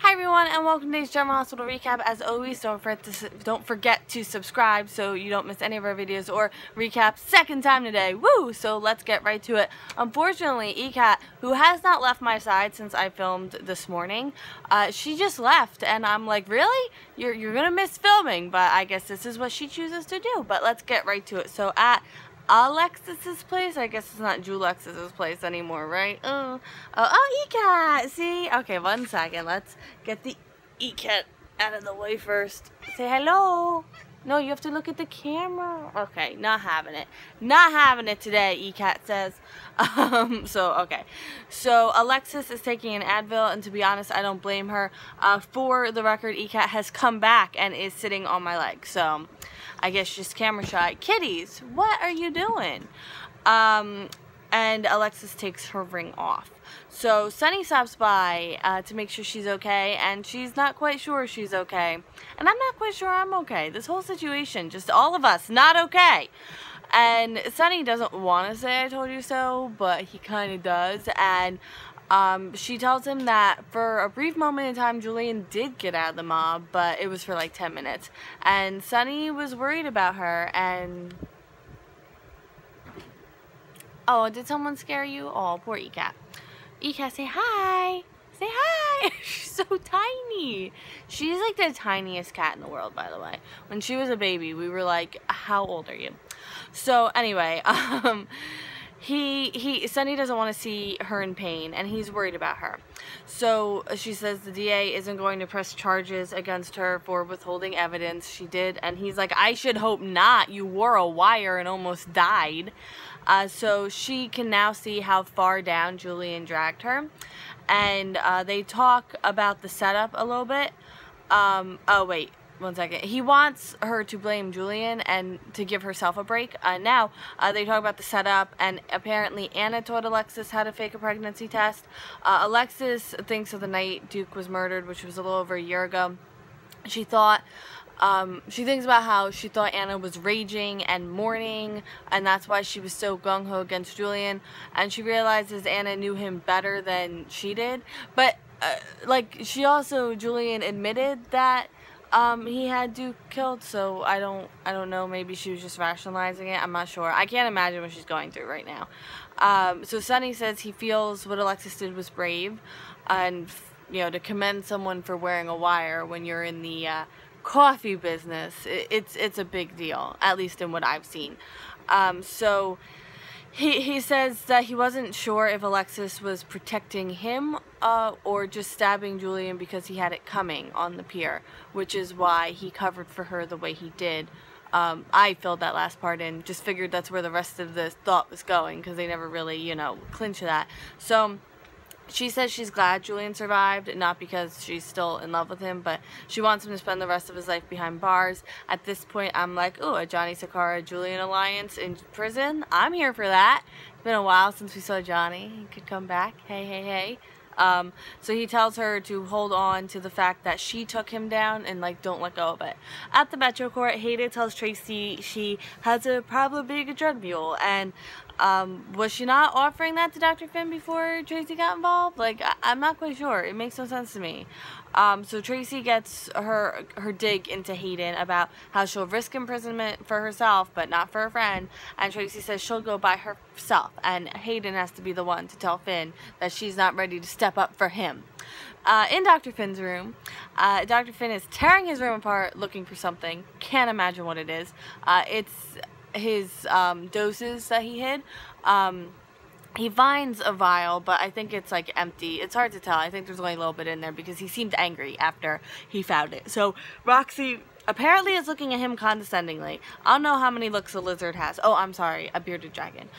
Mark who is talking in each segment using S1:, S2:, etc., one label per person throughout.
S1: Hi everyone, and welcome to today's General Hospital recap. As always, don't forget to subscribe so you don't miss any of our videos or recaps. Second time today, woo! So let's get right to it. Unfortunately, ECAT, who has not left my side since I filmed this morning, she just left, and I'm like, really? You're gonna miss filming, but I guess this is what she chooses to do. But let's get right to it. So at Alexis's place, I guess it's not Julexis's place anymore, right? Oh, ECAT! See? Okay, 1 second. Let's get the ECAT out of the way first. Say hello! No, you have to look at the camera. Okay, not having it. Not having it today, ECAT says. Okay. So, Alexis is taking an Advil, and to be honest, I don't blame her. For the record, ECAT has come back and is sitting on my leg. So, I guess just camera shy. Kitties, what are you doing? And Alexis takes her ring off. So Sunny stops by to make sure she's okay, and she's not quite sure she's okay. And I'm not quite sure I'm okay. This whole situation, just all of us, not okay. And Sunny doesn't want to say I told you so, but he kind of does. And she tells him that for a brief moment in time, Julian did get out of the mob, but it was for like 10 minutes. And Sunny was worried about her, and... Oh, did someone scare you? Oh, poor ECAT. ECAT, say hi! Say hi! She's so tiny. She's like the tiniest cat in the world, by the way. When she was a baby, we were like, how old are you? So, anyway, Sunny doesn't want to see her in pain, and he's worried about her. So she says the DA isn't going to press charges against her for withholding evidence. She did, and he's like, I should hope not. You wore a wire and almost died. So she can now see how far down Julian dragged her. And they talk about the setup a little bit. Oh, wait. 1 second. He wants her to blame Julian and to give herself a break. Now, they talk about the setup, and apparently Anna taught Alexis how to fake a pregnancy test. Alexis thinks of the night Duke was murdered, which was a little over a year ago. She thinks about how she thought Anna was raging and mourning, and that's why she was so gung-ho against Julian, and she realizes Anna knew him better than she did. But, Julian admitted that he had Duke killed, so I don't know, maybe she was just rationalizing it, I'm not sure. I can't imagine what she's going through right now. So Sunny says he feels what Alexis did was brave, and, you know, to commend someone for wearing a wire when you're in the, coffee business, it's a big deal, at least in what I've seen. So he says that he wasn't sure if Alexis was protecting him or just stabbing Julian because he had it coming on the pier, which is why he covered for her the way he did. I filled that last part in, just figured that's where the rest of the thought was going, because they never really, you know, clinched that. So she says she's glad Julian survived, not because she's still in love with him, but she wants him to spend the rest of his life behind bars. At this point, I'm like, ooh, a Johnny Sakara-Julian alliance in prison? I'm here for that. It's been a while since we saw Johnny. He could come back. Hey, hey, hey. So he tells her to hold on to the fact that she took him down and, like, don't let go of it. At the Metro Court, Hayden tells Tracy she has a problem being a drug mule, and was she not offering that to Dr. Finn before Tracy got involved? Like, I'm not quite sure. It makes no sense to me. So Tracy gets her dig into Hayden about how she'll risk imprisonment for herself, but not for a friend. And Tracy says she'll go by herself, and Hayden has to be the one to tell Finn that she's not ready to step up for him. In Dr. Finn's room, Dr. Finn is tearing his room apart looking for something. Can't imagine what it is. It's his doses that he hid. He finds a vial, but I think it's like empty. It's hard to tell. I think there's only a little bit in there because he seemed angry after he found it. So Roxy apparently is looking at him condescendingly. I don't know how many looks a lizard has. Oh, I'm sorry, a bearded dragon.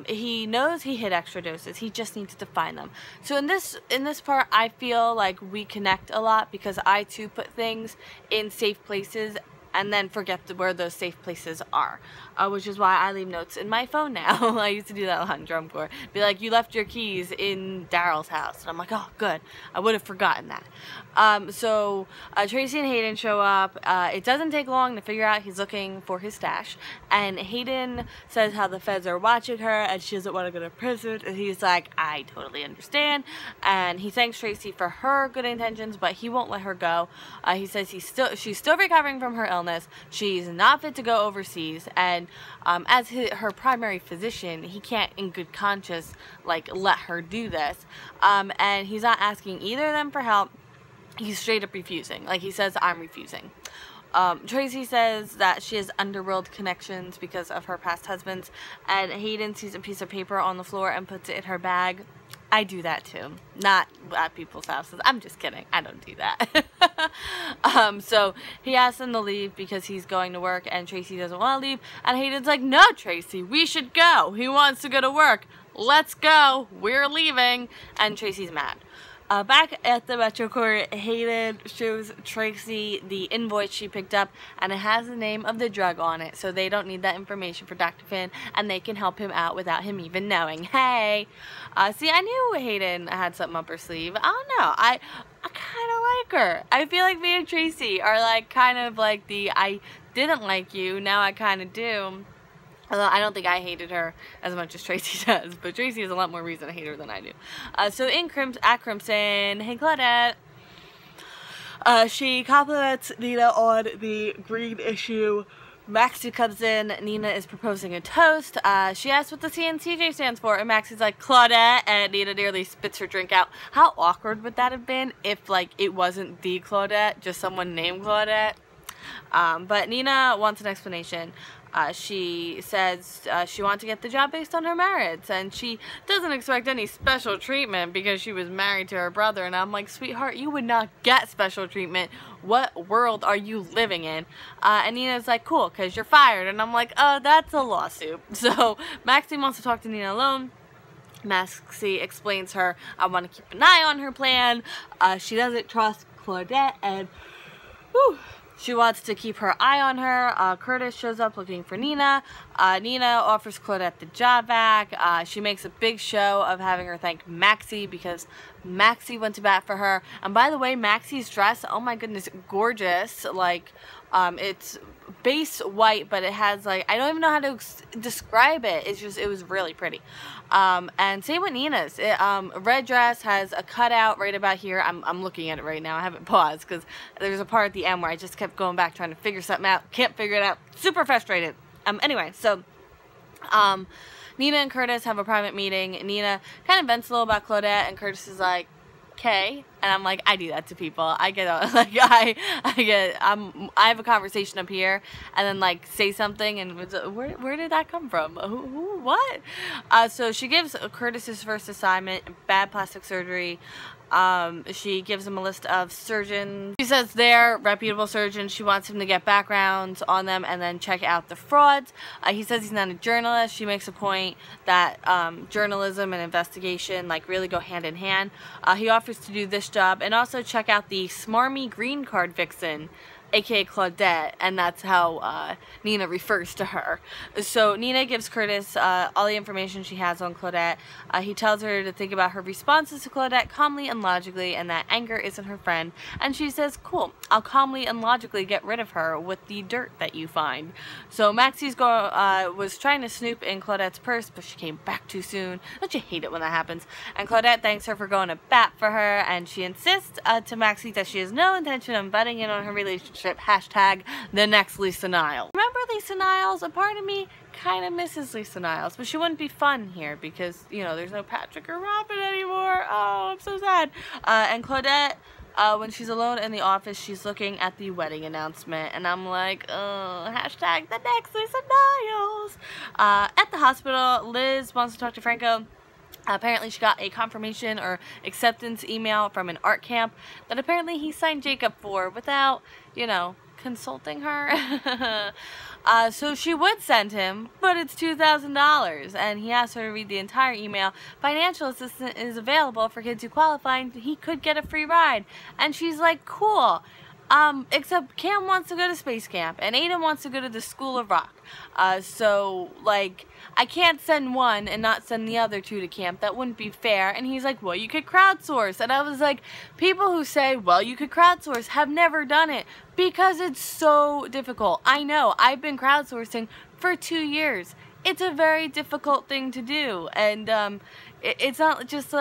S1: He knows he hid extra doses. He just needs to find them. So in this part, I feel like we connect a lot because I too put things in safe places and then forget where those safe places are, which is why I leave notes in my phone now. I used to do that a lot in drum corps. Be like, you left your keys in Daryl's house, and I'm like, oh, good. I would have forgotten that. So Tracy and Hayden show up. It doesn't take long to figure out he's looking for his stash, and Hayden says how the feds are watching her and she doesn't want to go to prison, and he's like, I totally understand, and he thanks Tracy for her good intentions, but he won't let her go. He says she's still recovering from her illness, she's not fit to go overseas, and as her primary physician, he can't in good conscience like let her do this, and he's not asking either of them for help. He's straight up refusing. Like, he says, I'm refusing. Tracy says that she has underworld connections because of her past husbands, and Hayden sees a piece of paper on the floor and puts it in her bag. I do that too. Not at people's houses. I'm just kidding. I don't do that. So he asks them to leave because he's going to work, and Tracy doesn't want to leave, and Hayden's like, no, Tracy, we should go. He wants to go to work. Let's go. We're leaving. And Tracy's mad. Back at the Metro Court, Hayden shows Tracy the invoice she picked up, and it has the name of the drug on it, so they don't need that information for Dr. Finn, and they can help him out without him even knowing. Hey! See, I knew Hayden had something up her sleeve. I don't know. I kind of like her. I feel like me and Tracy are like kind of like the I didn't like you, now I kind of do. Although I don't think I hated her as much as Tracy does, but Tracy has a lot more reason to hate her than I do. So at Crimson, hey Claudette, she compliments Nina on the green issue. Maxie comes in, Nina is proposing a toast. She asks what the CNCJ stands for, and Maxie's like, Claudette, and Nina nearly spits her drink out. How awkward would that have been if, like, it wasn't the Claudette, just someone named Claudette? But Nina wants an explanation. She says she wants to get the job based on her merits, and she doesn't expect any special treatment because she was married to her brother, and I'm like, sweetheart, you would not get special treatment. What world are you living in? And Nina's like, cool, because you're fired, and I'm like, oh, that's a lawsuit. So Maxie wants to talk to Nina alone. Maxie explains her, I want to keep an eye on her plan. She doesn't trust Claudette, and whew, she wants to keep her eye on her. Curtis shows up looking for Nina. Nina offers Claudette the job back. She makes a big show of having her thank Maxie because Maxie went to bat for her. And by the way, Maxie's dress, oh my goodness, gorgeous. Like, it's base white, but it has, like, I don't even know how to describe it. It's just, it was really pretty. And same with Nina's. Red dress has a cutout right about here. I'm looking at it right now. I haven't paused because there's a part at the end where I just kept going back trying to figure something out. Can't figure it out. Super frustrated. Anyway, so Nina and Curtis have a private meeting. Nina kind of vents a little about Claudette, and Curtis is like, okay, and I'm like, I do that to people. I get like I have a conversation up here, and then like say something, and where did that come from? Who what? So she gives Curtis his first assignment, bad plastic surgery. She gives him a list of surgeons. She says they're reputable surgeons. She wants him to get backgrounds on them and then check out the frauds. He says he's not a journalist. She makes a point that journalism and investigation like really go hand in hand. He offers to do this job and also check out the smarmy green card vixen, aka Claudette, and that's how Nina refers to her. So Nina gives Curtis all the information she has on Claudette. He tells her to think about her responses to Claudette calmly and logically, and that anger isn't her friend. And she says, cool, I'll calmly and logically get rid of her with the dirt that you find. So Maxie's was trying to snoop in Claudette's purse, but she came back too soon. Don't you hate it when that happens? And Claudette thanks her for going to bat for her, and she insists to Maxie that she has no intention of butting in on her relationship. Hashtag the next Lisa Niles. Remember Lisa Niles? A part of me kind of misses Lisa Niles, but she wouldn't be fun here because, you know, there's no Patrick or Robin anymore. Oh, I'm so sad. And Claudette, when she's alone in the office, she's looking at the wedding announcement, and I'm like, hashtag the next Lisa Niles. At the hospital, Liz wants to talk to Franco. Apparently she got a confirmation or acceptance email from an art camp that apparently he signed Jacob for without, you know, consulting her. So she would send him, but it's $2,000, and he asked her to read the entire email. Financial assistance is available for kids who qualify, and he could get a free ride. And she's like, cool. Except Cam wants to go to space camp, and Aiden wants to go to the School of Rock. So, like, I can't send one and not send the other two to camp. That wouldn't be fair. And he's like, well, you could crowdsource. And I was like, people who say, well, you could crowdsource have never done it because it's so difficult. I know. I've been crowdsourcing for 2 years. It's a very difficult thing to do. And it's not just... she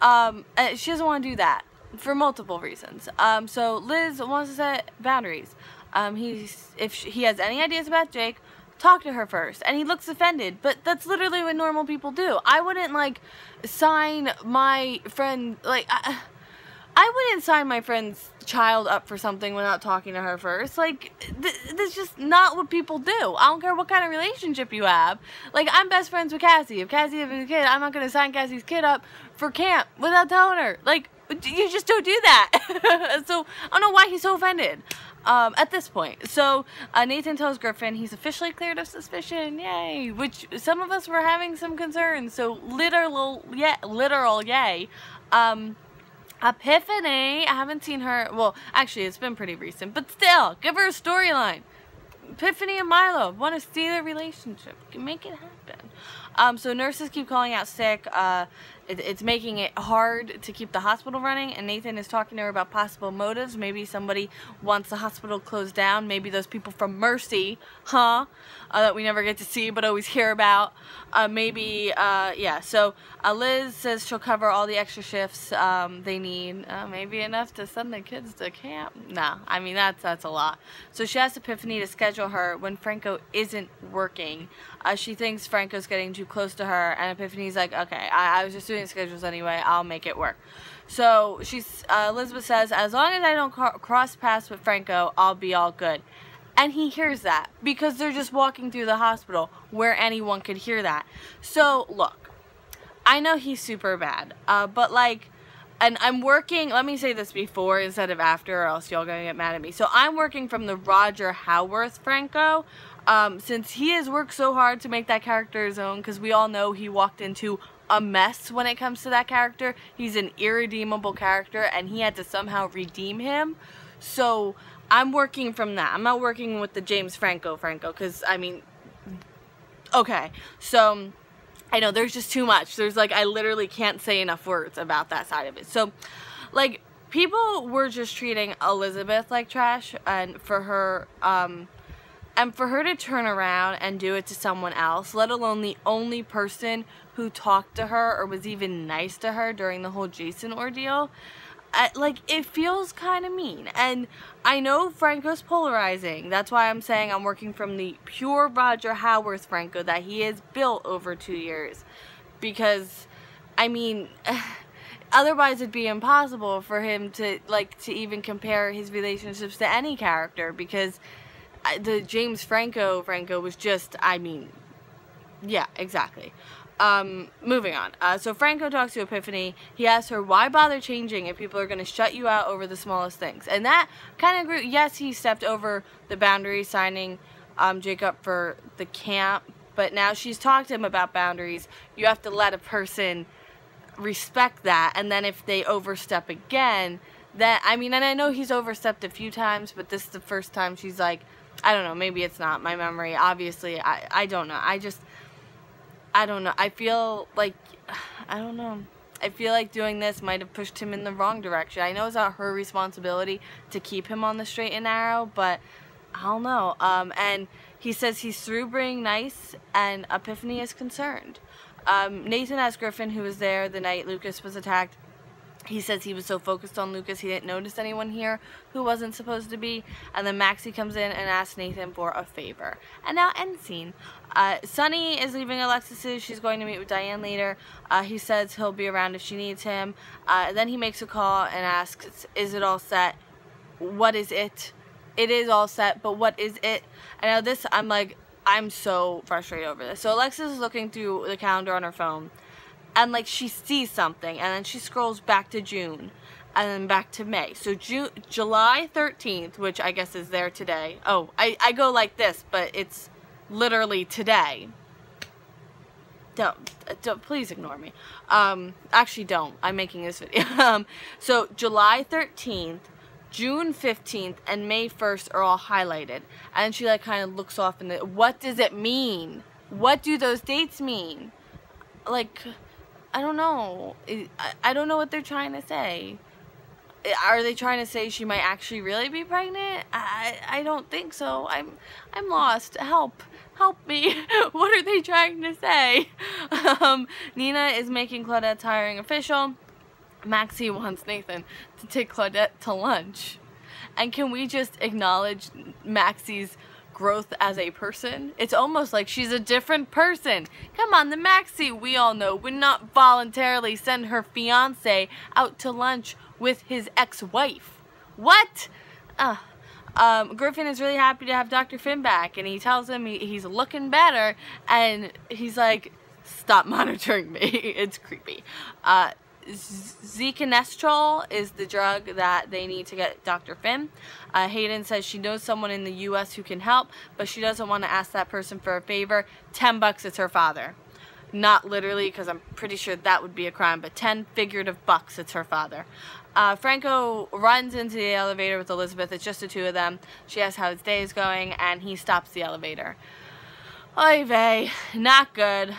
S1: doesn't want to do that for multiple reasons. So Liz wants to set boundaries. If he has any ideas about Jake, talk to her first. And he looks offended, but that's literally what normal people do. I wouldn't, like, sign my friend, like, I wouldn't sign my friend's child up for something without talking to her first. Like, that's just not what people do. I don't care what kind of relationship you have. Like, I'm best friends with Cassie. If Cassie has a kid, I'm not going to sign Cassie's kid up for camp without telling her. Like, you just don't do that. So, I don't know why he's so offended. At this point. So, Nathan tells Griffin he's officially cleared of suspicion, yay, which some of us were having some concerns, so literal yay. Epiphany, I haven't seen her, well, actually, it's been pretty recent, but still, give her a storyline. Epiphany and Milo want to see their relationship. Make it happen. So nurses keep calling out sick. It's making it hard to keep the hospital running, and Nathan is talking to her about possible motives. Maybe somebody wants the hospital closed down. Maybe those people from Mercy, that we never get to see but always hear about. Yeah. So Liz says she'll cover all the extra shifts they need. Maybe enough to send the kids to camp. No, I mean that's a lot. So she asks Epiphany to schedule her when Franco isn't working. She thinks Franco's getting too close to her, and Epiphany's like, okay, I was just doing schedules anyway, I'll make it work. So Elizabeth says, as long as I don't cross paths with Franco, I'll be all good. And he hears that because they're just walking through the hospital where anyone could hear that. So look, I know he's super bad, but like, and I'm working, let me say this before instead of after, or else y'all gonna get mad at me. So I'm working from the Roger Howarth Franco, since he has worked so hard to make that character his own, because we all know he walked into a mess when it comes to that character. He's an irredeemable character, and he had to somehow redeem him. So I'm working from that. I'm not working with the James Franco, because, I mean, okay. So I know there's just too much. There's like, I literally can't say enough words about that side of it. So, like, people were just treating Elizabeth like trash, and for her to turn around and do it to someone else, let alone the only person who talked to her or was even nice to her during the whole Jason ordeal, like, it feels kind of mean. And I know Franco's polarizing. That's why I'm saying I'm working from the pure Roger Howarth Franco that he has built over 2 years. Because, I mean, otherwise it'd be impossible for him to, like, to even compare his relationships to any character. Because the James Franco was just, I mean, yeah, exactly. Moving on. So Franco talks to Epiphany. He asks her, why bother changing if people are going to shut you out over the smallest things? And that kind of grew. Yes, he stepped over the boundary signing Jacob for the camp, but now she's talked to him about boundaries. You have to let a person respect that, and then if they overstep again, that, I mean, and I know he's overstepped a few times, but this is the first time she's like, I don't know, maybe it's not my memory. Obviously, I don't know. I don't know. I feel like, I don't know. I feel like doing this might have pushed him in the wrong direction. I know it's not her responsibility to keep him on the straight and narrow, but I don't know. And he says he's through being nice, and Epiphany is concerned. Nathan asks Griffin, who was there the night Lucas was attacked. He says he was so focused on Lucas he didn't notice anyone here who wasn't supposed to be. And then Maxie comes in and asks Nathan for a favor. And now end scene. Sunny is leaving Alexis's. She's going to meet with Diane later. He says he'll be around if she needs him. Then he makes a call and asks, is it all set? What is it? It is all set, but what is it? And now this, I'm so frustrated over this. So Alexis is looking through the calendar on her phone. And, like, she sees something, and then she scrolls back to June, and then back to May. So July 13th, which I guess is there today. Oh, I go like this, but it's literally today. Don't, please ignore me. Actually don't. I'm making this video. So July 13th June 15th and May 1st are all highlighted. And she like kind of looks off and what does it mean? What do those dates mean? Like, I don't know. I don't know what they're trying to say. Are they trying to say she might actually really be pregnant? I don't think so. I'm lost. Help me. What are they trying to say? Nina is making Claudette's hiring official. Maxie wants Nathan to take Claudette to lunch. And can we just acknowledge Maxie's growth as a person? It's almost like she's a different person. Come on, the Maxie we all know would not voluntarily send her fiance out to lunch with his ex-wife. What? Griffin is really happy to have Dr. Finn back, and he tells him he's looking better, and he's like, stop monitoring me. It's creepy. Zecanestrol is the drug that they need to get Dr. Finn. Hayden says she knows someone in the U.S. who can help, but she doesn't want to ask that person for a favor. $10, it's her father. Not literally, because I'm pretty sure that would be a crime, but 10 figurative bucks, it's her father. Franco runs into the elevator with Elizabeth. It's just the two of them. She asks how his day is going, and he stops the elevator. Oy vey, not good.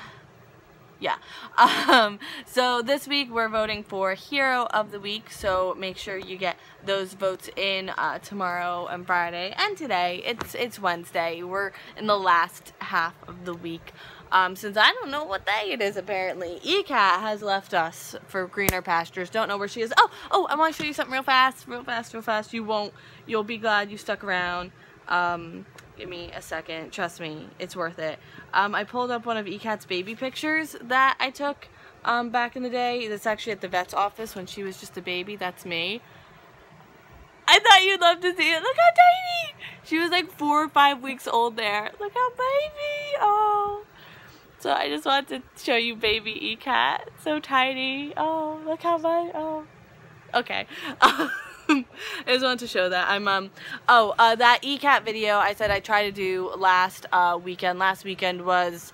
S1: Yeah. So this week we're voting for Hero of the Week, so make sure you get those votes in tomorrow and Friday and today. It's Wednesday. We're in the last half of the week. Since I don't know what day it is, apparently. ECAT has left us for greener pastures. Don't know where she is. Oh, I want to show you something real fast. You'll be glad you stuck around. Give me a second. Trust me, it's worth it. I pulled up one of ECAT's baby pictures that I took back in the day. That's actually at the vet's office when she was just a baby. That's me. I thought you'd love to see it. Look how tiny! She was like 4 or 5 weeks old there. Look how baby! Oh. So I just wanted to show you baby ECAT. So tiny. Oh, look how much. Oh. Okay. I just wanted to show that. That ECAT video I said I tried to do last weekend. Last weekend was,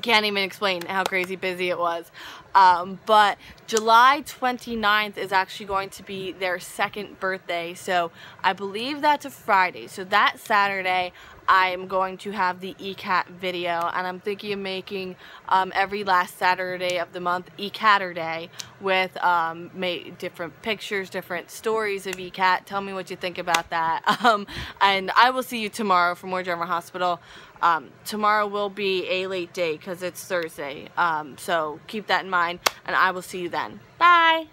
S1: can't even explain how crazy busy it was. But July 29th is actually going to be their 2nd birthday, so I believe that's a Friday. So that Saturday I'm going to have the ECAT video, and I'm thinking of making every last Saturday of the month ECATer Day with different pictures, different stories of ECAT. Tell me what you think about that. And I will see you tomorrow for more General Hospital. Tomorrow will be a late day because it's Thursday, so keep that in mind, and I will see you then. Bye!